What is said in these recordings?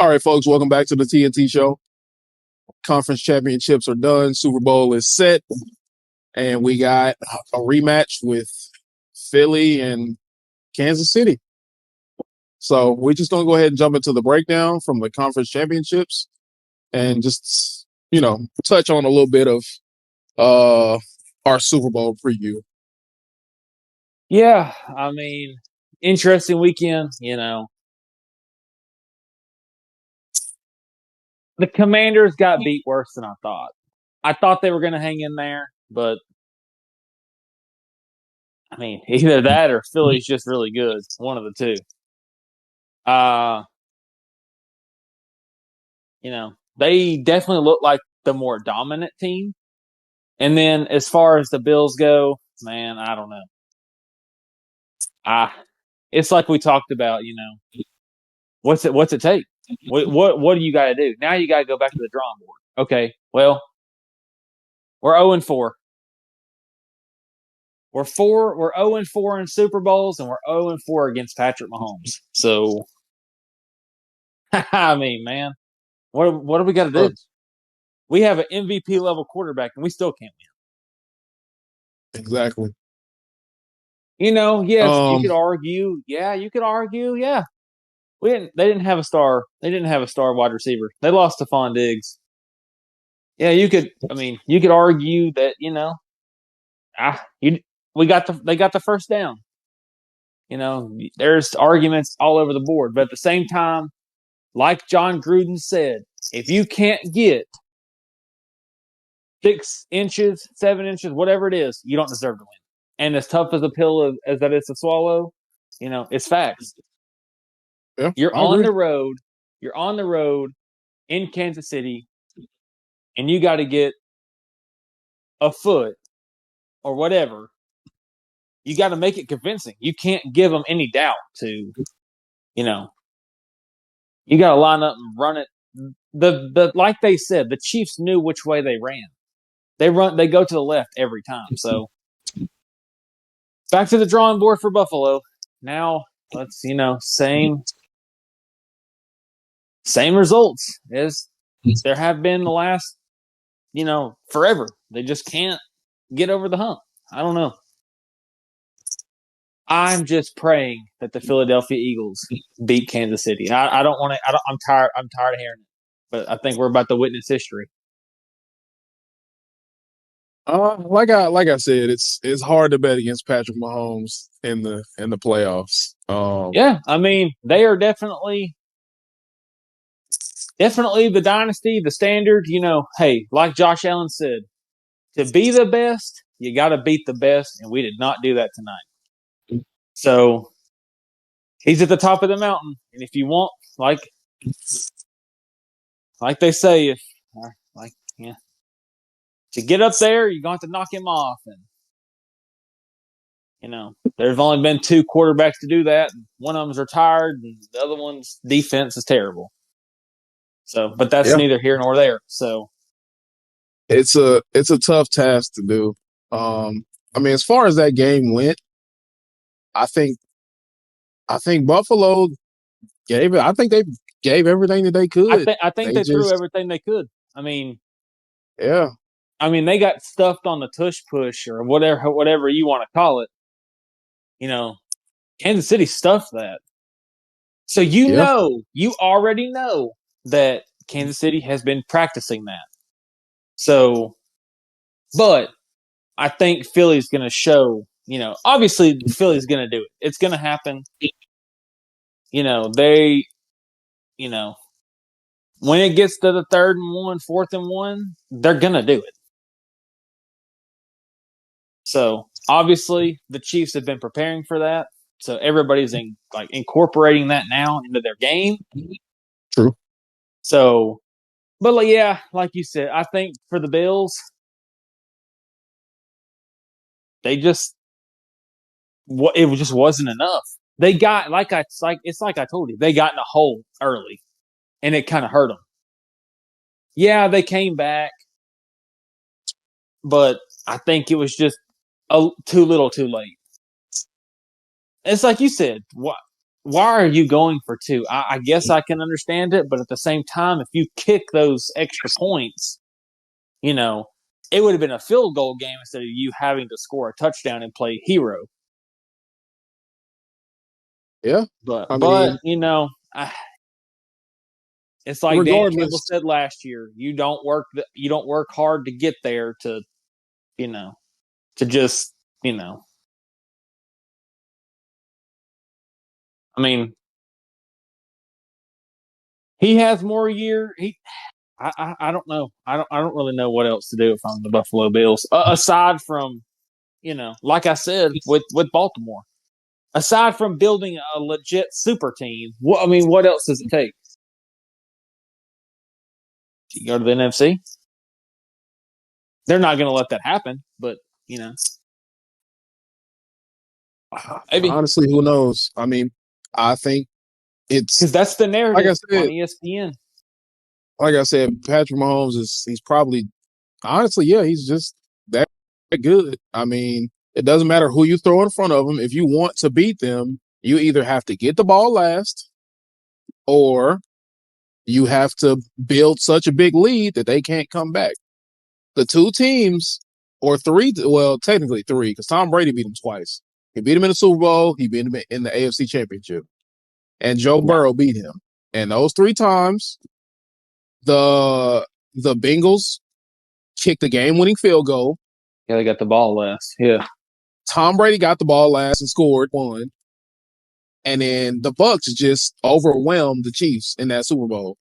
All right, folks, welcome back to the TNT show. Conference championships are done. Super Bowl is set. And we got a rematch with Philly and Kansas City. So we're just going to go ahead and jump into the breakdown from the conference championships and just, touch on a little bit of our Super Bowl preview. Yeah, interesting weekend, The Commanders got beat worse than I thought. I thought they were going to hang in there, but either that or Philly's just really good. One of the two. They definitely look like the more dominant team. And then as far as the Bills go, man, I don't know. It's like we talked about, what's it take? What do you got to do? Now you got to go back to the drawing board. Okay, well, we're 0-4. We're 0-4 in Super Bowls, and we're 0-4 against Patrick Mahomes. So, man, what do we got to do? We have an MVP level quarterback, and we still can't win. Exactly. Yes, you could argue. Yeah, you could argue. Yeah, they didn't have a star. They didn't have a star wide receiver. They lost to Stephon Diggs. Yeah, you could. You could argue that they got the first down. There's arguments all over the board, but at the same time, like John Gruden said, if you can't get 6 inches, 7 inches, whatever it is, you don't deserve to win. And as tough as a pill as that is to swallow, it's facts. Yeah, you're on the road. You're on the road in Kansas City, and you got to get a foot or whatever. You got to make it convincing. You can't give them any doubt to, you got to line up and run it. The like they said, the Chiefs knew which way they ran. They go to the left every time. So back to the drawing board for Buffalo. Now let's same results as there have been the last forever. They just can't get over the hump. I don't know. I'm just praying that the Philadelphia Eagles beat Kansas City. I don't want to. I'm tired. I'm tired of hearing it. But I think we're about to witness history. Like I said, it's hard to bet against Patrick Mahomes in the playoffs. Yeah, they are definitely the dynasty, the standard. Hey, like Josh Allen said, to be the best, you got to beat the best, and we did not do that tonight. So he's at the top of the mountain, and if you want, like they say, to get up there, you're going to have to knock him off. And, there's only been 2 quarterbacks to do that. One of them's retired, and the other one's defense is terrible. So, but that's neither here nor there. So it's a tough task to do. As far as that game went, I think Buffalo gave it. I think they gave everything that they could. I think they threw everything they could. Yeah. They got stuffed on the tush push or whatever you want to call it. Kansas City stuffed that. So you already know that Kansas City has been practicing that. So, but I think Philly's going to show, obviously Philly's going to do it. It's going to happen. When it gets to the 3rd and 1, 4th and 1, they're going to do it. So obviously the Chiefs have been preparing for that. So everybody's incorporating that now into their game. True. So, but like you said, I think for the Bills, it just wasn't enough. They got it's like I told you, they got in a hole early, and it kind of hurt them. Yeah, they came back, but I think it was just too little, too late. It's like you said, why are you going for two? I guess I can understand it, but at the same time, if you kick those extra points, it would have been a field goal game instead of you having to score a touchdown and play hero. Yeah, But I mean, it's like Dan Campbell regardless, said last year: you don't work hard to get there to just I mean, he has more year. I don't know. I don't really know what else to do if I'm the Buffalo Bills aside from like I said with Baltimore. Aside from building a legit super team, what else does it take? You go to the NFC. They're not going to let that happen, but maybe honestly, who knows? I mean, I think it's because that's the narrative like on ESPN. I said, Patrick Mahomes he's probably honestly, yeah, he's just that good. I mean, it doesn't matter who you throw in front of him. If you want to beat them, you either have to get the ball last or you have to build such a big lead that they can't come back. The two teams, or three, well, technically three, because Tom Brady beat him twice. He beat him in the Super Bowl, he beat him in the AFC Championship, and Joe Burrow beat him. And those three times, the Bengals kicked the game-winning field goal. Yeah, they got the ball last. Yeah. Tom Brady got the ball last and scored one. And then the Bucs just overwhelmed the Chiefs in that Super Bowl.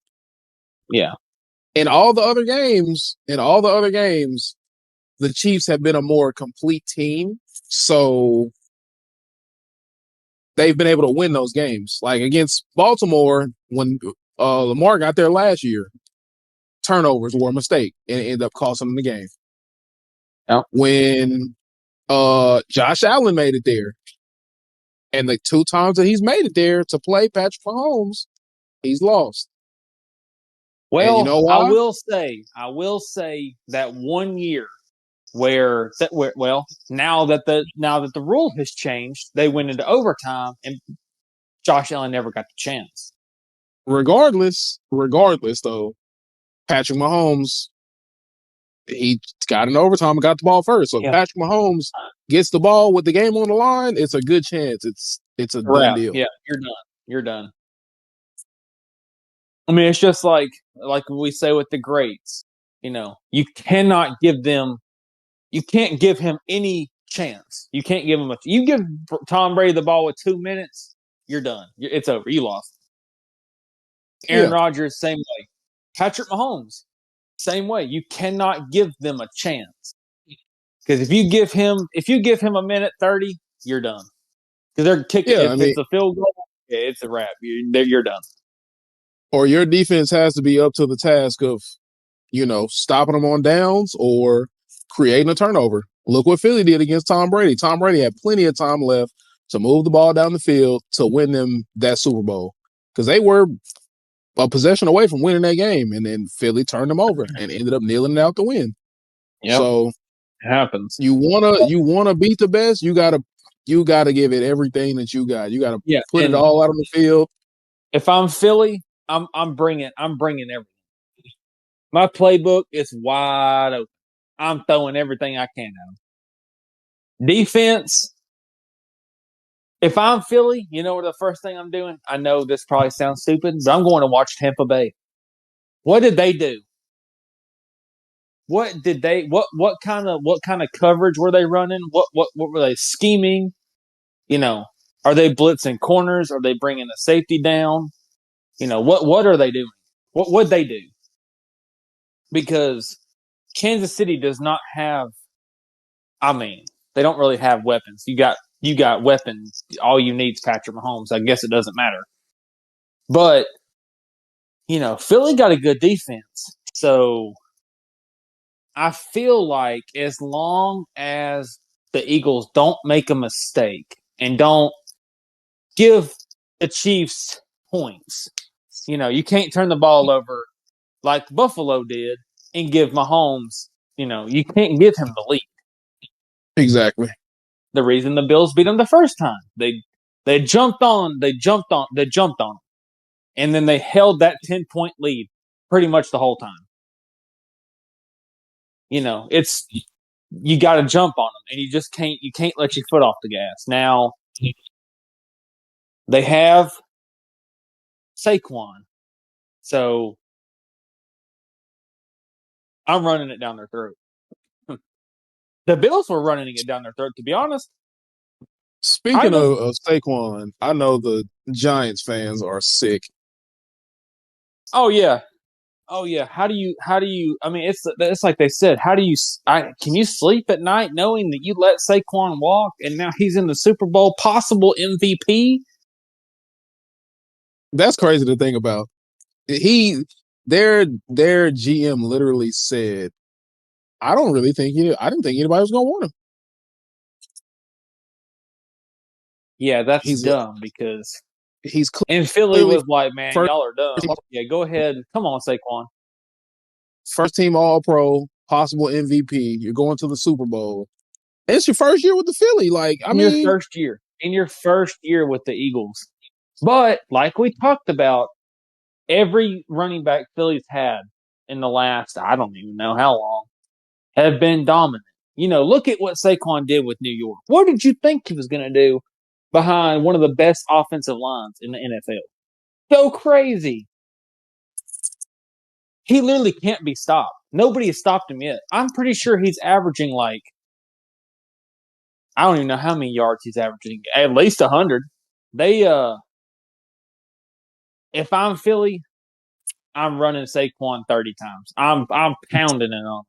Yeah. In all the other games, the Chiefs have been a more complete team. So they've been able to win those games. Like against Baltimore, when Lamar got there last year, turnovers were a mistake and it ended up costing them the game. Yep. When Josh Allen made it there, and the two times that he's made it there to play Patrick Mahomes, he's lost. Well, you know why? I will say that 1 year where now that the rule has changed, they went into overtime and Josh Allen never got the chance. Regardless though, Patrick Mahomes, he got in overtime and got the ball first. So if Patrick Mahomes gets the ball with the game on the line, it's a good chance. It's a done deal. Yeah, you're done. I mean, it's just like we say with the greats, you cannot give them, you can't give him any chance. You can't give him you give Tom Brady the ball with 2 minutes, you're done. It's over. You lost. Aaron Rodgers, same way. Patrick Mahomes, same way. You cannot give them a chance because if you give him a minute 30, you're done. Because they're kicking. It's a field goal. Yeah, it's a wrap. You're done. Or your defense has to be up to the task of, stopping them on downs or creating a turnover. Look what Philly did against Tom Brady. Tom Brady had plenty of time left to move the ball down the field to win them that Super Bowl because they were a possession away from winning that game, and then Philly turned them over and ended up kneeling out to win. Yep. So it happens. You wanna beat the best. You gotta give it everything that you got. You gotta put it all out on the field. If I'm Philly, I'm bringing everything. My playbook is wide open. I'm throwing everything I can at them. Defense. If I'm Philly, you know what the first thing I'm doing? I know this probably sounds stupid, but I'm going to watch Tampa Bay. What did they do? What kind of coverage were they running? What were they scheming? Are they blitzing corners? Are they bringing a safety down? What are they doing? What would they do? Because Kansas City does not have. I mean, they don't really have weapons. You got weapons. All you need is Patrick Mahomes. I guess it doesn't matter. But Philly got a good defense, so I feel like as long as the Eagles don't make a mistake and don't give the Chiefs points, you can't turn the ball over like Buffalo did and give Mahomes, you can't give him the lead. Exactly. The reason the Bills beat them the first time, they They jumped on them. And then they held that 10-point lead pretty much the whole time. It's you got to jump on them, and you can't let your foot off the gas. Now they have Saquon, so I'm running it down their throat. The Bills were running it down their throat, to be honest. Speaking of Saquon, I know the Giants fans are sick. Oh yeah. How do you? I mean, it's like they said. Can you sleep at night knowing that you let Saquon walk and now he's in the Super Bowl, possible MVP? That's crazy to think about. Their GM literally said, I didn't think anybody was gonna want him. Yeah, that's dumb because he's and Philly was like, man, y'all are dumb. Yeah, go ahead. Come on, Saquon. First team All Pro, possible MVP. You're going to the Super Bowl. It's your first year with the Philly. Your first year with the Eagles. But like we talked about, every running back Philly's had in the last, I don't even know how long, have been dominant. Look at what Saquon did with New York. What did you think he was going to do behind one of the best offensive lines in the NFL? Go crazy. He literally can't be stopped. Nobody has stopped him yet. I'm pretty sure he's averaging I don't even know how many yards he's averaging. At least 100. If I'm Philly, I'm running Saquon 30 times. I'm pounding it on.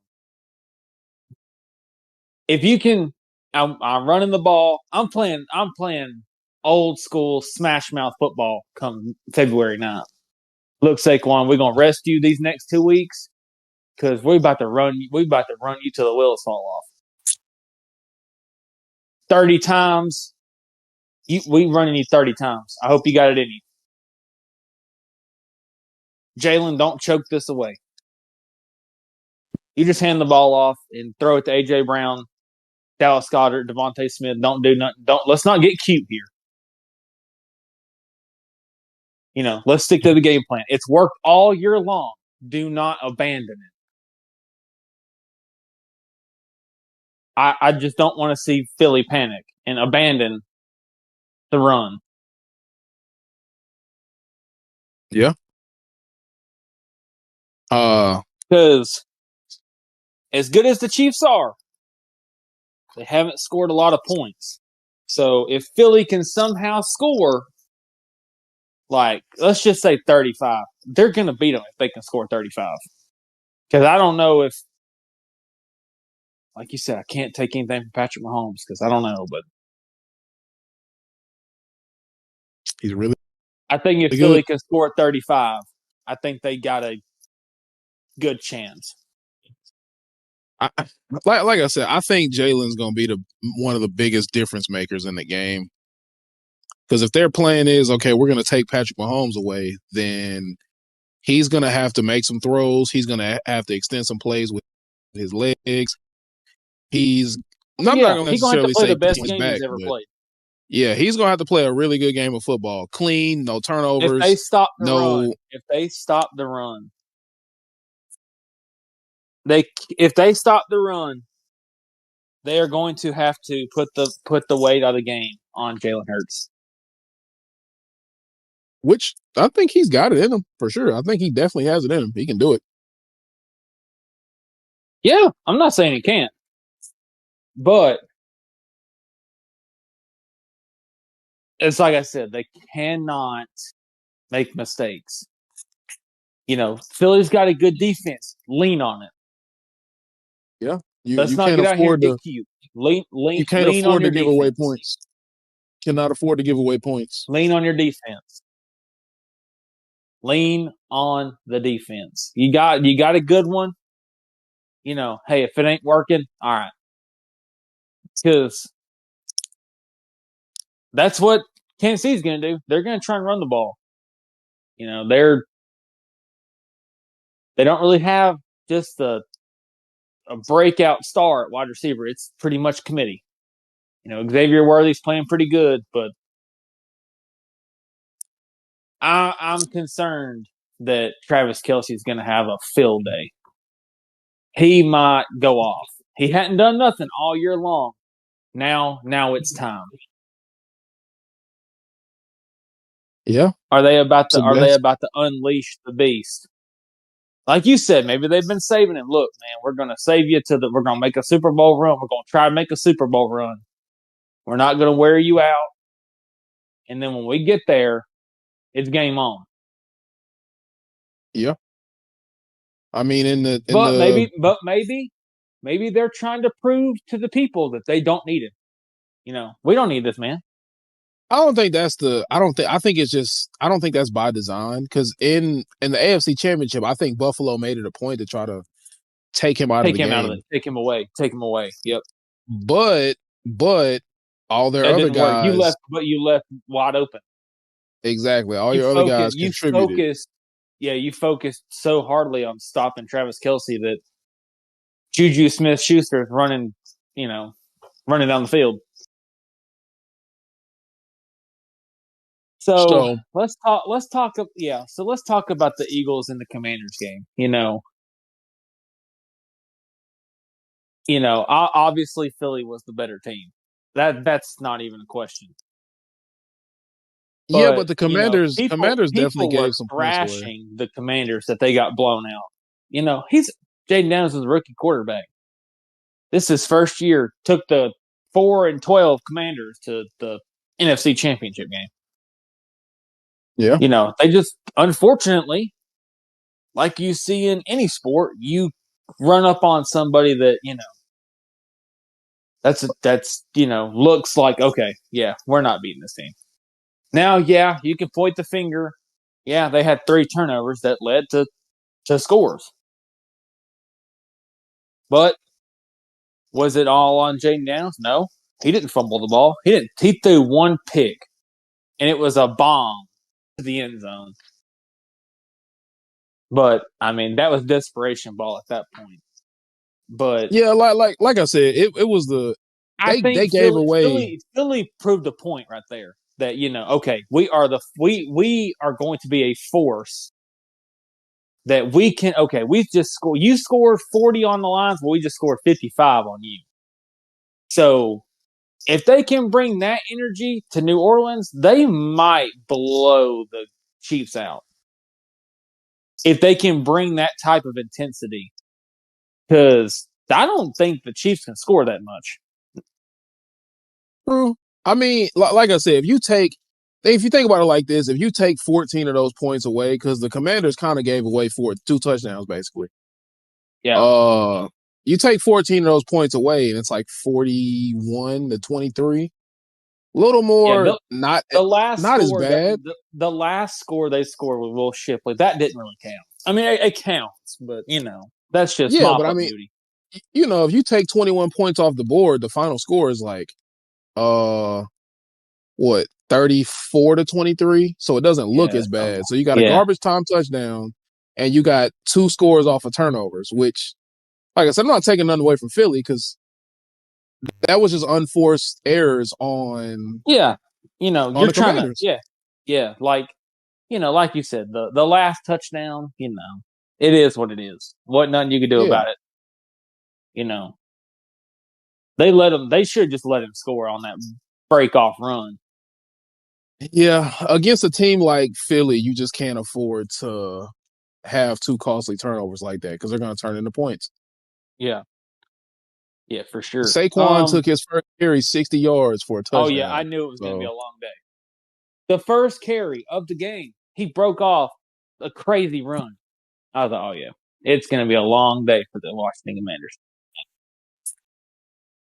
If you can, I'm running the ball. I'm playing old school smash mouth football come February 9th. Look, Saquon, we're gonna rest you these next 2 weeks because we're about to run you till the wheels fall off. 30 times. We running you 30 times. I hope you got it in you. Jalen, don't choke this away. You just hand the ball off and throw it to A.J. Brown, Dallas Goedert, Devontae Smith. Don't do nothing. Let's not get cute here. Let's stick to the game plan. It's worked all year long. Do not abandon it. I just don't want to see Philly panic and abandon the run. Yeah. Because as good as the Chiefs are, they haven't scored a lot of points. So if Philly can somehow score, let's just say 35, they're going to beat them if they can score 35. Because I don't know if, like you said, I can't take anything from Patrick Mahomes because I don't know, but he's really. I think if Philly can score 35, I think they got a good chance. Like I said, I think Jalen's going to be one of the biggest difference makers in the game. Because if their plan is, okay, we're going to take Patrick Mahomes away, then he's going to have to make some throws. He's going to have to extend some plays with his legs. I'm not going to necessarily say the best game he's ever played. Yeah, he's going to have to play a really good game of football. Clean, no turnovers. If they stop the run, if they stop the run, they are going to have to put the weight of the game on Jalen Hurts. Which I think he's got it in him for sure. I think he definitely has it in him. He can do it. Yeah, I'm not saying he can't. But it's like I said, they cannot make mistakes. Philly's got a good defense. Lean on it. Yeah. Let's not get out here and get cute. You can't afford to give away points. Cannot afford to give away points. Lean on your defense. Lean on the defense. You got a good one. Hey, if it ain't working, all right. Because that's what Kansas City's going to do. They're going to try and run the ball. They don't really have just a breakout star at wide receiver. It's pretty much committee. Xavier Worthy's playing pretty good, but I'm concerned that Travis Kelce is going to have a field day. He might go off. He hadn't done nothing all year long. Now it's time. Yeah. Are they about It's the best. to unleash the beast? Like you said, maybe they've been saving him. Look, man, we're going to save you we're going to make a Super Bowl run. We're going to try to make a Super Bowl run. We're not going to wear you out. And then when we get there, it's game on. Yeah. I mean, But maybe they're trying to prove to the people that they don't need him. We don't need this man. I don't think that's I think it's just I don't think that's by design because in the AFC Championship, I think Buffalo made it a point to try to take him out of the game. Take him away. Yep. But all their That other didn't work. guys, You left wide open. exactly, all your other guys contributed. You focused so hardly on stopping Travis Kelce that Juju Smith-Schuster is running down the field. So So let's talk. So let's talk about the Eagles and the Commanders game. Obviously Philly was the better team. That's not even a question. yeah, But but the Commanders definitely people were gave some points away. thrashing the Commanders that they got blown out. He's Jaden Daniels is a rookie quarterback. This is his first year. Took the 4-12 Commanders to the NFC Championship game. Yeah, They just unfortunately, like you see in any sport, you run up on somebody that that's looks like okay, yeah, we're not beating this team. Now, yeah, you can point the finger. Yeah, they had 3 turnovers that led to scores. But was it all on Jaden Daniels? No. He didn't fumble the ball. He threw 1 pick, and it was a bomb to the end zone. But I mean, that was desperation ball at that point. But yeah, like I said, it was I they think gave away. Philly proved a point right there that okay, we are going to be a force that we can. Okay, we just scored. You scored 40 on the lines, but we just scored 55 on you. So if they can bring that energy to New Orleans, they might blow the Chiefs out. If they can bring that type of intensity, because I don't think the Chiefs can score that much. True. I mean, like I said, if you think about it like this, if you take 14 of those points away, because the Commanders kind of gave away 2 touchdowns basically. Yeah. You take 14 of those points away, and it's like 41-23. A little more, Yeah, the last not as score bad. the last score they scored with Will Shipley, that didn't really count. I mean, it counts, but that's just Yeah, but mop I up mean, duty. if you take 21 points off the board, the final score is like, what, 34-23? So it doesn't look Yeah, as bad. So you got a yeah, garbage time touchdown, and you got 2 scores off of turnovers, which, like I said, I'm not taking nothing away from Philly because that was just unforced errors on yeah. You're the trying to, Commanders. yeah, like like you said, the last touchdown, it is what it is. What nothing you can do Yeah. about it. You know, They should just let him score on that break off run. Yeah, against a team like Philly, you just can't afford to have 2 costly turnovers like that because they're going to turn into points. Yeah, yeah, for sure. Saquon took his first carry 60 yards for a Oh yeah, I touchdown. knew it was going to be So, a long day. The first carry of the game, he broke off a crazy run. I was like, oh yeah, it's going to be a long day for the Washington Commanders.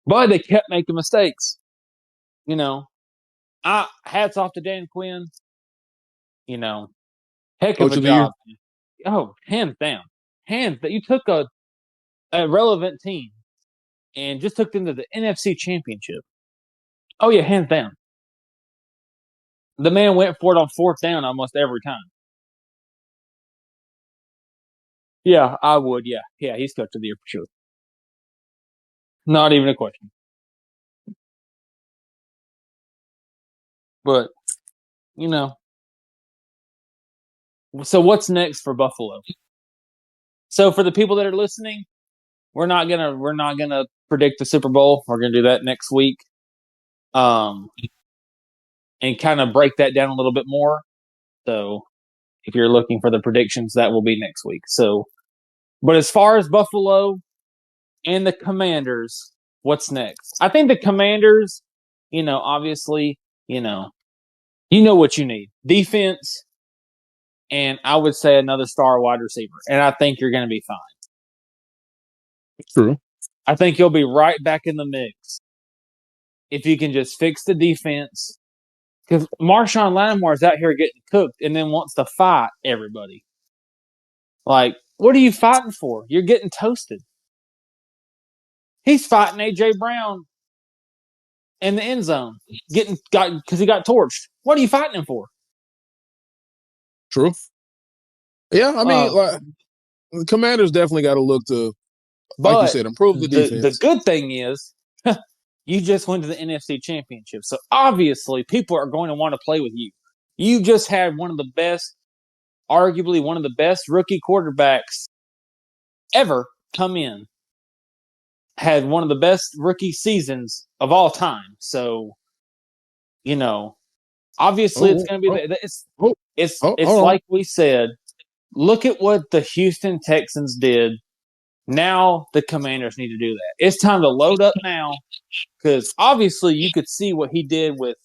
But they kept making mistakes. Hats off to Dan Quinn. Heck of Coach a of the Year. job. Oh, hands down, hands that you took a relevant team and just took them to the NFC Championship. Oh yeah, hands down. The man went for it on 4th down almost every time. Yeah, I would. Yeah, he's coach of the year for sure. Not even a question. But So what's next for Buffalo? So for the people that are listening, we're not gonna predict the Super Bowl. We're gonna do that next week, and kind of break that down a little bit more. So if you're looking for the predictions, that will be next week. So, but as far as Buffalo and the Commanders, what's next? I think the Commanders, obviously, you know what you need: defense, and I would say another star wide receiver. And I think you're going to be fine. True. I think you'll be right back in the mix if you can just fix the defense. Because Marshawn Lattimore is out here getting cooked and then wants to fight everybody. Like, what are you fighting for? You're getting toasted. He's fighting AJ Brown in the end zone, because he got torched. What are you fighting him for? True. Yeah, I mean, like, the Commanders definitely got to look to, like you But said, improve the defense. The good thing is, you just went to the NFC Championship, so obviously people are going to want to play with you. You just had arguably one of the best rookie quarterbacks ever come in. Had one of the best rookie seasons of all time. So, obviously it's going to be it's like we said. Look at what the Houston Texans did. Now the Commanders need to do that. It's time to load up now, because obviously you could see what he did with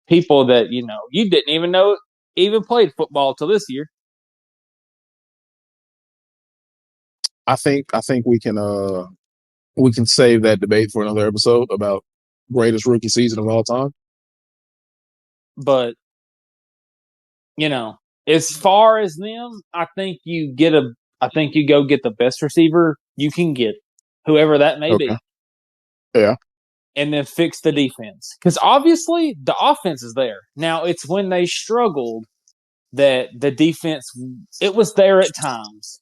people that you didn't even know even played football till this year. I think we can save that debate for another episode about greatest rookie season of all time. But as far as them, I think you go get the best receiver you can get, whoever that may be. Yeah. And then fix the defense. Because obviously the offense is there. Now it's when they struggled that the defense, it was there at times.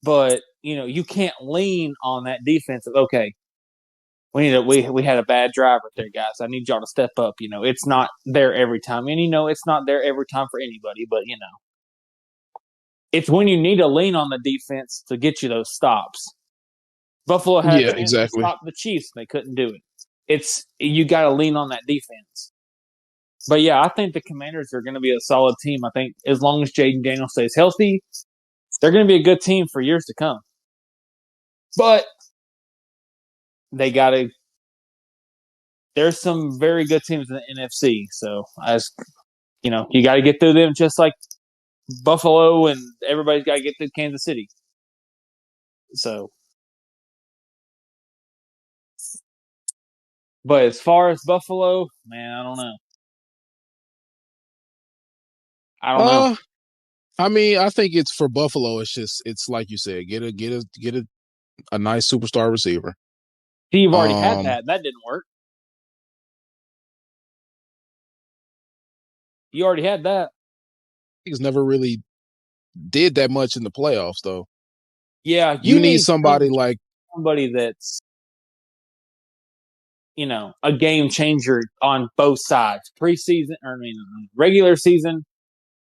But, you can't lean on that defense of, okay, we had a bad drive right there, guys. I need y'all to step up. It's not there every time. And, it's not there every time for anybody. But, it's when you need to lean on the defense to get you those stops. Buffalo had a chance to stop the Chiefs. They couldn't do it. You got to lean on that defense. But yeah, I think the Commanders are going to be a solid team. I think as long as Jaden Daniels stays healthy, they're going to be a good team for years to come. But they got to. There's some very good teams in the NFC. So you got to get through them, just like Buffalo, and everybody's got to get through Kansas City. So, but as far as Buffalo, man, I don't know. I mean, I think it's for Buffalo. It's like you said, get a nice superstar receiver. You've already had that. That didn't work. You already had that. He's never really did that much in the playoffs, though. Yeah, you need somebody that's a game changer on both sides, preseason, or regular season,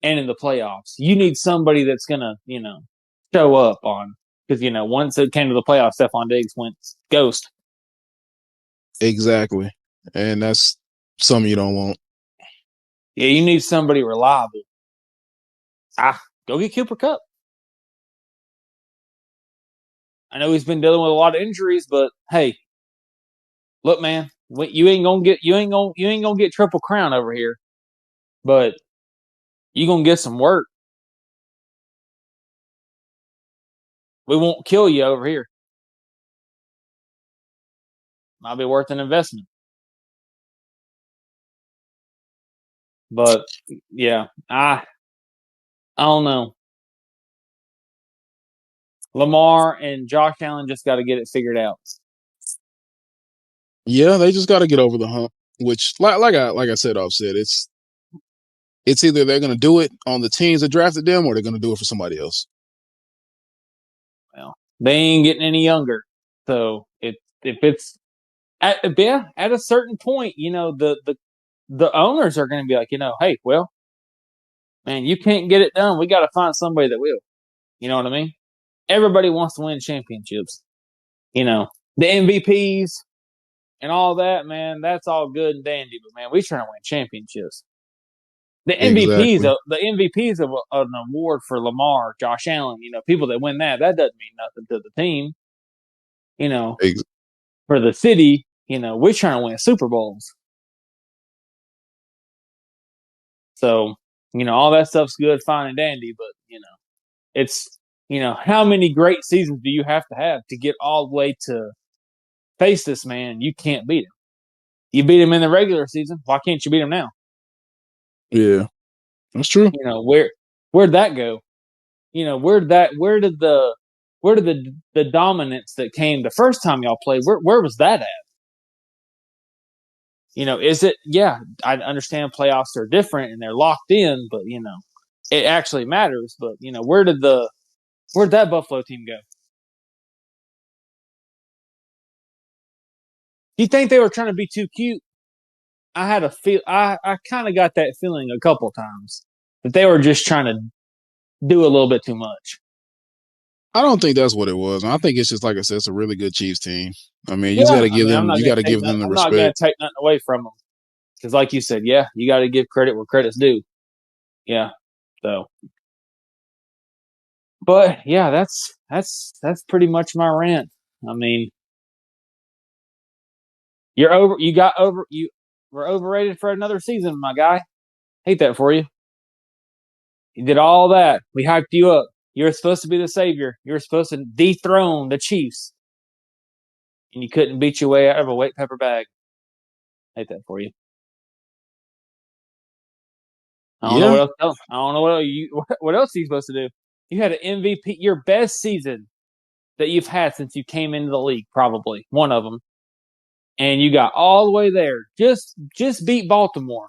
and in the playoffs. You need somebody that's gonna show up on, because once it came to the playoffs, Stephon Diggs went ghost. Exactly, and that's something you don't want. Yeah, you need somebody reliable. Go get Cooper Kupp. I know he's been dealing with a lot of injuries, but hey, look, man, you ain't gonna get Triple Crown over here, but you gonna get some work. We won't kill you over here. Might be worth an investment. But yeah, I don't know. Lamar and Josh Allen just got to get it figured out. Yeah, they just got to get over the hump. Which, like I said, offset, it's either they're going to do it on the teams that drafted them, or they're going to do it for somebody else. Well, they ain't getting any younger, so if it's at a certain point, the the owners are going to be like, hey, well, man, you can't get it done. We got to find somebody that will. You know what I mean? Everybody wants to win championships. The MVPs and all that, man, that's all good and dandy. But, man, we trying to win championships. Exactly. The MVPs of an award for Lamar, Josh Allen, people that win that doesn't mean nothing to the team. Ex- For the city, we're trying to win Super Bowls. So, all that stuff's good, fine, and dandy, but, it's, how many great seasons do you have to get all the way to face this man? You can't beat him. You beat him in the regular season. Why can't you beat him now? yeah, that's true. Where'd that go? Where did the dominance that came the first time y'all played? Where was that at? Is it? Yeah, I understand playoffs are different and they're locked in, but it actually matters. But where'd that Buffalo team go? Do you think they were trying to be too cute? I had a feel. I kind of got that feeling a couple times that they were just trying to do a little bit too much. I don't think that's what it was. I think it's just like I said, it's a really good Chiefs team. I mean, you just got Yeah, to I give mean, them. You got to give them the I'm not gonna respect. take nothing away from them because, like you said, yeah, you got to give credit where credit's due. Yeah, so, but yeah, that's pretty much my rant. I mean, you're over. You got over. You were overrated for another season, my guy. Hate that for you. You did all that. We hyped you up. You were supposed to be the savior. You were supposed to dethrone the Chiefs, and you couldn't beat your way out of a wet pepper bag. Hate that for you. I don't know Yeah, what else. I don't know what else are you supposed to do. You had an MVP, your best season that you've had since you came into the league, probably one of them, and you got all the way there. Just beat Baltimore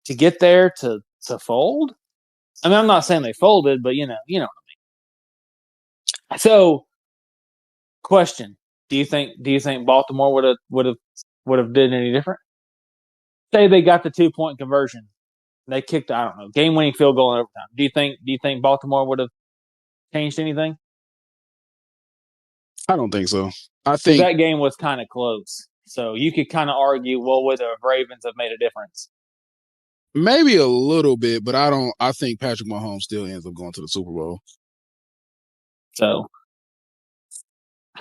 to get there to fold. I mean, I'm not saying they folded, but you know. So, question: Do you think Baltimore would have did any different? Say they got the 2 point conversion, they kicked, I don't know, game winning field goal in overtime. Do you think Baltimore would have changed anything? I don't think so. I Because think that game was kind of close. So you could kind of argue, well, would the Ravens have made a difference? maybe a little bit, but I don't. I think Patrick Mahomes still ends up going to the Super Bowl. So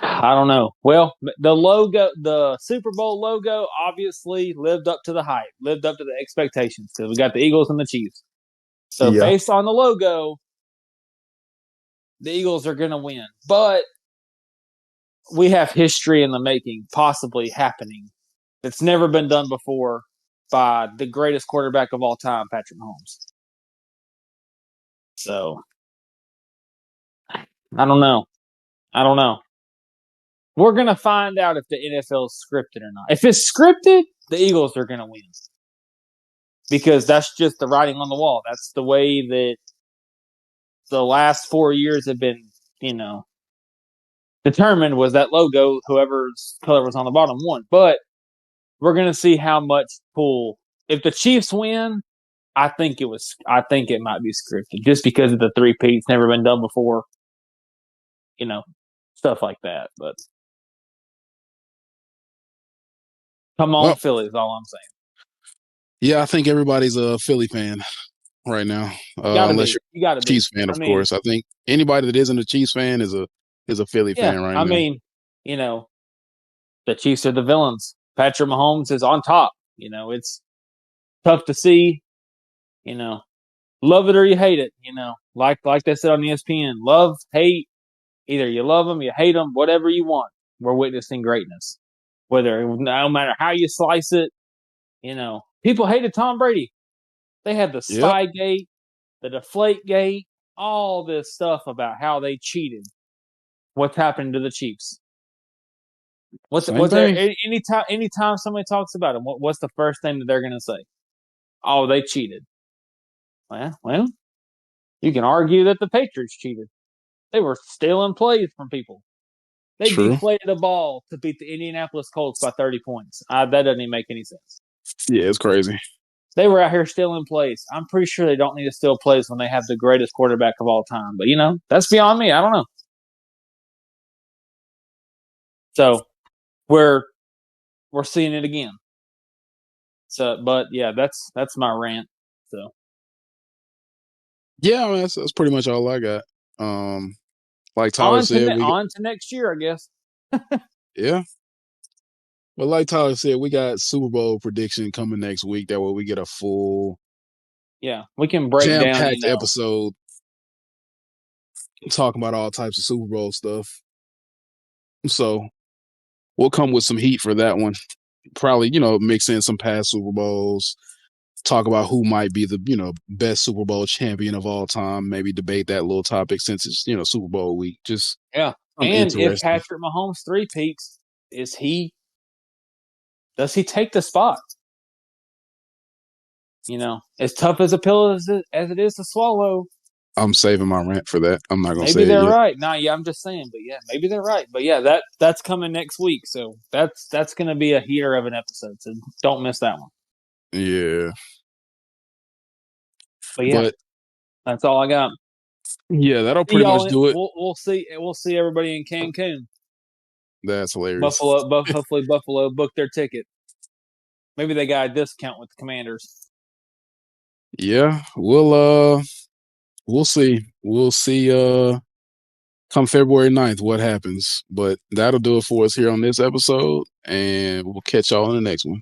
I don't know. Well, the Super Bowl logo, obviously lived up to the hype, lived up to the expectations because we got the Eagles and the Chiefs. So Yeah, based on the logo, the Eagles are going to win. But we have history in the making, possibly happening. That's never been done before by the greatest quarterback of all time, Patrick Mahomes. So I don't know. I don't know. We're gonna find out if the NFL is scripted or not. If it's scripted, the Eagles are gonna win because that's just the writing on the wall. That's the way that the last 4 years have been, you know, determined. Was that logo? Whoever's color was on the bottom won. But we're gonna see how much pull. If the Chiefs win, I think it was. I think it might be scripted just because of the three-peats, never been done before. You know, stuff like that. But come on, well, Philly is all I'm saying. yeah. I think everybody's a Philly fan right now, You gotta unless be. you're You gotta a be. Chiefs fan, I of mean, course. I think anybody that isn't a Chiefs fan is a Philly yeah. fan right I now. mean, you know, the Chiefs are the villains. Patrick Mahomes is on top. It's tough to see. You know, love it or you hate it. Like they said on ESPN, love, hate. Either you love them, you hate them, whatever you want. We're witnessing greatness. No matter how you slice it, people hated Tom Brady. They had the Yep, spy gate, the deflate gate, all this stuff about how they cheated. What's happened to the Chiefs? same What's thing. anytime somebody talks about them, what's the first thing that they're going to say? Oh, they cheated. Well, you can argue that the Patriots cheated. They were stealing plays from people. They True. deflated a ball to beat the Indianapolis Colts by 30 points. That doesn't even make any sense. Yeah, it's crazy. They were out here stealing plays. I'm pretty sure they don't need to steal plays when they have the greatest quarterback of all time. But, that's beyond me. I don't know. So we're seeing it again. So, but yeah, that's my rant. So Yeah, I mean, that's pretty much all I got. Like Tyler said, on to next year, I guess. yeah. But like Tyler said, we got Super Bowl prediction coming next week. That way we get a full Yeah, we can break down. jam-packed episode talking about all types of Super Bowl stuff. So we'll come with some heat for that one. Probably, mix in some past Super Bowls, talk about who might be the, best Super Bowl champion of all time. Maybe debate that little topic since it's, Super Bowl week. Just yeah. And if Patrick Mahomes three-peats, does he take the spot? As tough as a pill as it is to swallow. I'm saving my rant for that. I'm not going to say maybe they're it yet. right. No, yeah, I'm just saying. But yeah, maybe they're right. But yeah, that's coming next week. So that's going to be a heater of an episode. So don't miss that one. Yeah. But yeah, that's all I got. Yeah, that'll pretty much do it. We'll see everybody in Cancun. That's hilarious. Hopefully Buffalo booked their ticket. Maybe they got a discount with the Commanders. Yeah, we'll see. We'll see come February 9th what happens. But that'll do it for us here on this episode, and we'll catch y'all in the next one.